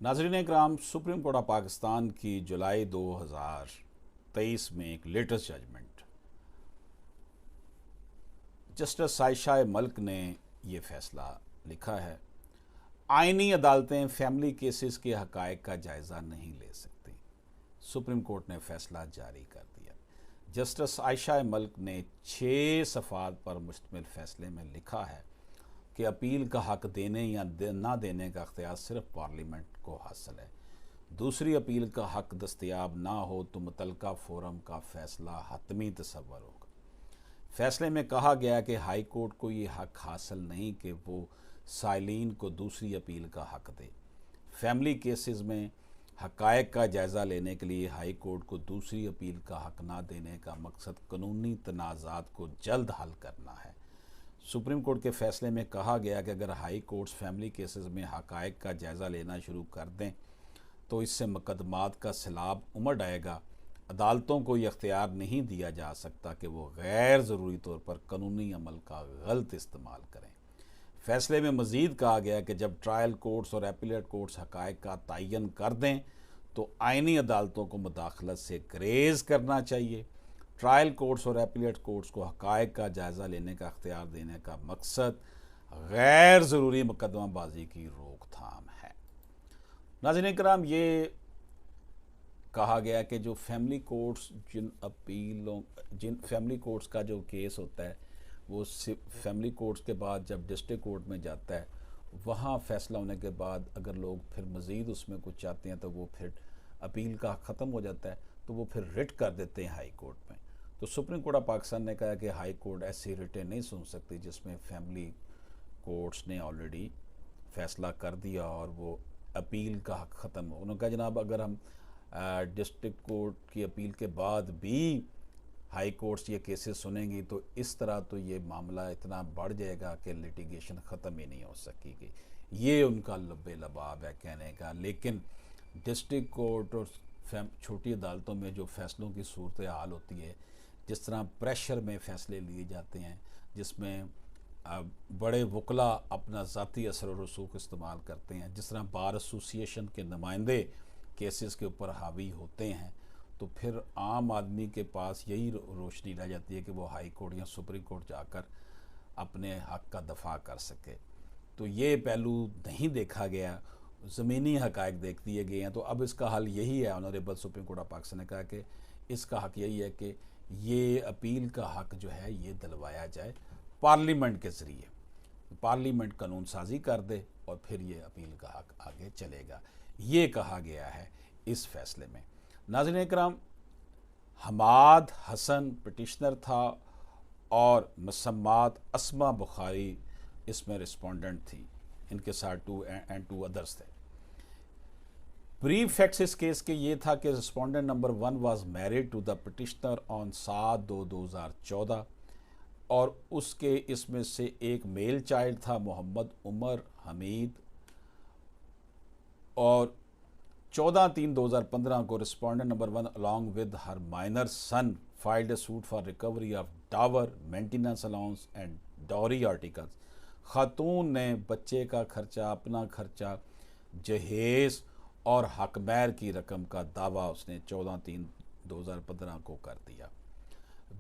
नाज़रीन इकराम, supreme court of Pakistan की जुलाई 2023 में एक latest judgement, justice Ayesha Malik ने ये फैसला लिखा है। आईनी अदालतें फैमिली केसेस के हक़ाइक़ का जायज़ा नहीं ले सकती। सुप्रीम कोर्ट ने फैसला जारी कर दिया। जस्टिस आयशा मलिक ने 6 सफ़ात पर मुश्तमिल फैसले में लिखा है कि अपील का हक़ देने या ना देने का अख्तियार सिर्फ पार्लियामेंट को हासिल है। दूसरी अपील का हक़ दस्तयाब ना हो तो मुतलका फोरम का फ़ैसला हतमी तसव्वुर होगा। फैसले में कहा गया कि हाई कोर्ट को ये हक़ हासिल नहीं कि वो साइलिन को दूसरी अपील का हक़ दे। फैमिली केसेस में हक़ाइक़ का जायज़ा लेने के लिए हाई कोर्ट को दूसरी अपील का हक़ ना देने का मकसद कानूनी तनाज़ात को जल्द हल करना है। सुप्रीम कोर्ट के फैसले में कहा गया कि अगर हाई कोर्ट्स फैमिली केसेस में हक़ाइक़ का जायज़ा लेना शुरू कर दें तो इससे मुकदमात का सैलाब उमड़ आएगा। अदालतों को ये अख्तियार नहीं दिया जा सकता कि वो गैर ज़रूरी तौर पर कानूनी अमल का गलत इस्तेमाल करें। फैसले में मज़ीद कहा गया कि जब ट्रायल कोर्ट्स और एपीलेट कोर्ट्स हक़ाइक़ का तयन कर दें तो आइनी अदालतों को मुदाखलत से ग्रेज़ करना चाहिए। ट्रायल कोर्ट्स और एपीलेट कोर्ट्स को हक़ाइक़ का जायज़ा लेने का अख्तियार देने का मकसद गैर ज़रूरी मुकदमाबाजी की रोकथाम है। नाज़रीन इकराम, ये कहा गया कि जो फैमिली कोर्ट्स जिन फैमिली कोर्ट्स का जो केस होता है वो फैमिली कोर्ट्स के बाद जब डिस्ट्रिक्ट कोर्ट में जाता है, वहाँ फ़ैसला होने के बाद अगर लोग फिर मज़ीद उसमें कुछ चाहते हैं तो वो फिर अपील का ख़त्म हो जाता है तो वो फिर रिट कर देते हैं हाई कोर्ट में। तो सुप्रीम कोर्ट ऑफ पाकिस्तान ने कहा कि हाई कोर्ट ऐसी रिटें नहीं सुन सकती जिसमें फैमिली कोर्ट्स ने ऑलरेडी फ़ैसला कर दिया और वो अपील का हक़ ख़त्म हो। उन्होंने कहा जनाब, अगर हम डिस्ट्रिक्ट कोर्ट की अपील के बाद भी हाई कोर्ट्स ये केसेस सुनेंगी तो इस तरह तो ये मामला इतना बढ़ जाएगा कि लिटिगेशन ख़त्म ही नहीं हो सकेगी। ये उनका लब्बे लबाब है कहने का। लेकिन डिस्ट्रिक्ट कोर्ट और छोटी अदालतों में जो फ़ैसलों की सूरत हाल होती है, जिस तरह प्रेशर में फ़ैसले लिए जाते हैं, जिसमें बड़े वकला अपना ज़ाती असर और रसूख इस्तेमाल करते हैं, जिस तरह बार एसोसिएशन के नुमाइंदे केसेस के ऊपर हावी होते हैं, तो फिर आम आदमी के पास यही रोशनी रह जाती है कि वो हाई कोर्ट या सुप्रीम कोर्ट जाकर अपने हक़ का दफ़ा कर सके। तो ये पहलू नहीं देखा गया, ज़मीनी हक़ाइक़ देख दिए गए हैं। तो अब इसका हल यही है। Honourable supreme court of Pakistan ने कहा कि इसका हक़ यही है कि ये अपील का हक़ जो है ये दिलवाया जाए पार्लियामेंट के ज़रिए। पार्लियामेंट कानून साजी कर दे और फिर ये अपील का हक़ आगे चलेगा। ये कहा गया है इस फैसले में। नाज़रीन इकराम, हमाद हसन पिटिशनर था और मसम्मात अस्मा बुखारी इसमें रिस्पोंडेंट थी। इनके साथ टू अदर्स थे। ब्रीफ फैक्ट्स इस केस के ये था कि respondent number 1 was married to the petitioner on 7/2/2014 और उसके इसमें से एक मेल चाइल्ड था मोहम्मद उमर हमीद, और 14/3/2015 को respondent number 1 along with her minor son filed a suit for recovery of dower, maintenance allowance and dowry articles. Khatoon ने बच्चे का खर्चा, अपना खर्चा, जहेज़ और हकमैर की रकम का दावा उसने 14/3/2015 को कर दिया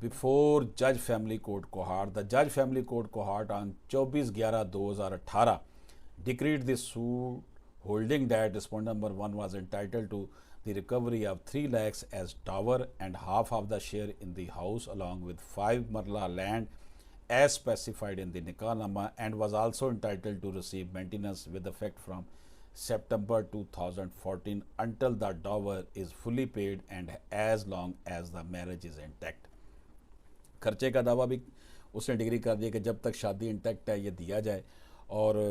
बिफोर जज फैमिली कोर्ट कोहार्ट। द जज family court cohort on 24/11/2018 decreed this suit holding that respondent number 1 was entitled to the recovery of 3 lakhs as dower and half of the share in the house along with 5 marla land as specified in the Nikah-nama, and was also entitled to receive maintenance with effect from September 2014 until the dower is fully paid and as long as the marriage is intact। खर्चे का दावा भी उसने degree कर दिया कि जब तक शादी इंटैक्ट है ये दिया जाए, और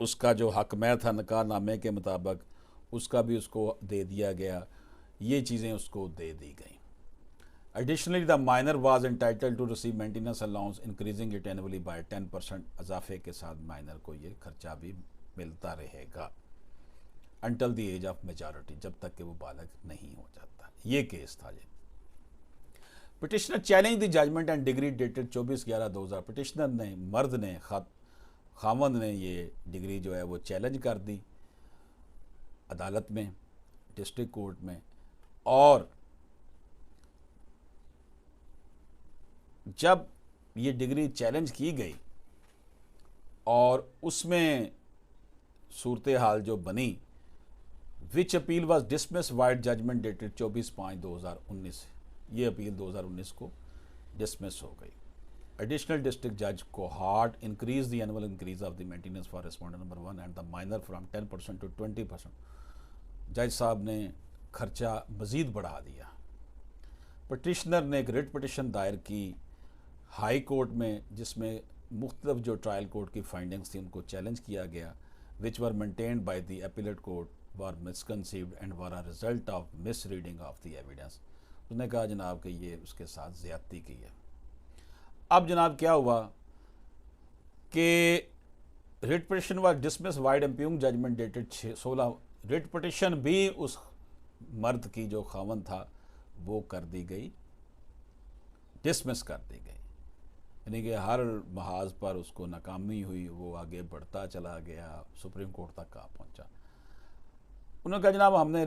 उसका जो हकमैर था निकाह नामे के मुताबिक उसका भी उसको दे दिया गया। ये चीज़ें उसको दे दी गई। Additionally the minor was entitled to receive maintenance allowance increasing it annually by 10%। इजाफे के साथ माइनर को ये खर्चा भी मिलता रहेगा until the age of majority, जब तक कि वो बालग नहीं हो जाता। ये केस था। ये petitioner challenge the judgement and decree dated 24/11/2000। Petitioner ने, मर्द ने, खावंद ने ये डिग्री जो है वो चैलेंज कर दी अदालत में, डिस्ट्रिक्ट कोर्ट में, और जब ये डिग्री चैलेंज की गई और उसमें सूरत हाल जो बनी, which appeal was dismissed vide judgment dated 24/5/2019, ये अपील 2019 को डिसमिस हो गई। एडिशनल डिस्ट्रिक्ट जज court increase the annual increase of the maintenance for respondent number 1 and the minor from 10% to 20%। जज साहब ने खर्चा मज़ीद बढ़ा दिया। पटिशनर ने एक रिट पटिशन दायर की हाई कोर्ट में, जिसमें मुख्तलिफ जो ट्रायल कोर्ट की फाइंडिंग्स थी उनको चैलेंज किया गया, which were maintained by the appellate court were misconceived and were a result of misreading of the evidence. उसने कहा जनाब कि ये उसके साथ ज़्यादती की है। अब जनाब क्या हुआ कि writ petition were dismissed vide impugned judgment dated 16। Writ petition भी उस मर्द की जो खावन था वो कर दी गई, डिसमिस कर दी गई, यानी कि हर महाज पर उसको नाकामी हुई, वो आगे बढ़ता चला गया, सुप्रीम कोर्ट तक कहाँ पहुँचा। उन्होंने कहा जनाब हमने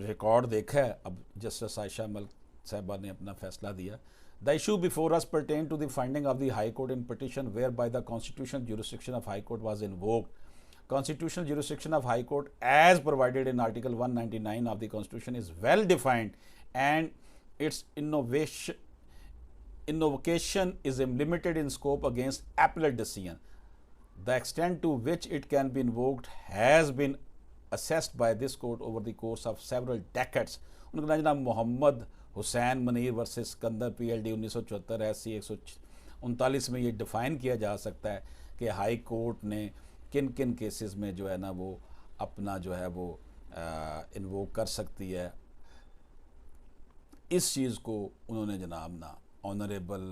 रिकॉर्ड देखा है। अब जस्टिस आयशा मलिक साहिबा ने अपना फैसला दिया। The issue before us pertain to the finding of the High Court in petition where by the constitutional jurisdiction of High Court was invoked. Constitutional jurisdiction of High Court as provided in Article 199 of the Constitution is well defined and its invocation is limited in scope against appellate decision. The extent to which it can be invoked has been assessed by this court over the course of several decades. उनका नाम Mohammad Hussain Munir versus Sikandar PLD 1974 SC 139 में ये define किया जा सकता है कि high court ने किन किन केसेस में जो है ना वो अपना जो है वो इन्वोक कर सकती है। इस चीज़ को उन्होंने जनाब ना ऑनरेबल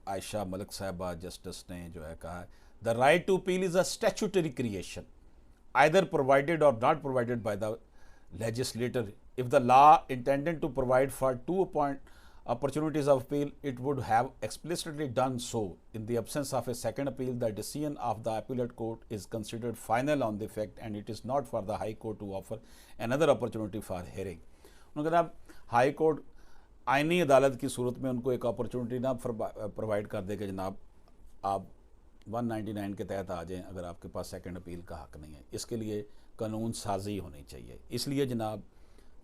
आयशा मलिक साहिबा जस्टिस ने जो है कहा, the right to appeal is a statutory creation either provided or not provided by the legislator. If the law intended to provide for two opportunities of appeal, it would have explicitly done so. In the absence of a second appeal, the decision of the appellate court is considered final on the fact and it is not for the high court to offer another opportunity for hearing. उन्होंने कहा high court आईनी अदालत की सूरत में उनको एक opportunity ना provide कर दे कि जनाब आप 199 के तहत आ जाएं अगर आपके पास सेकंड अपील का हक नहीं है। इसके लिए कानून साजी होनी चाहिए। इसलिए जनाब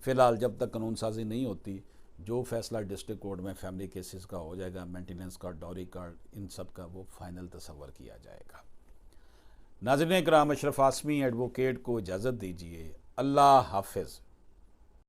फ़िलहाल जब तक कानून साजी नहीं होती, जो फैसला डिस्ट्रिक्ट कोर्ट में फैमिली केसेस का हो जाएगा, मेंटेनेंस का, डॉरी कार्ड, इन सब का वो फाइनल तसव्वुर किया जाएगा। नाज़रीन इकराम, अशरफ आसमी एडवोकेट को इजाज़त दीजिए। अल्लाह हाफिज़।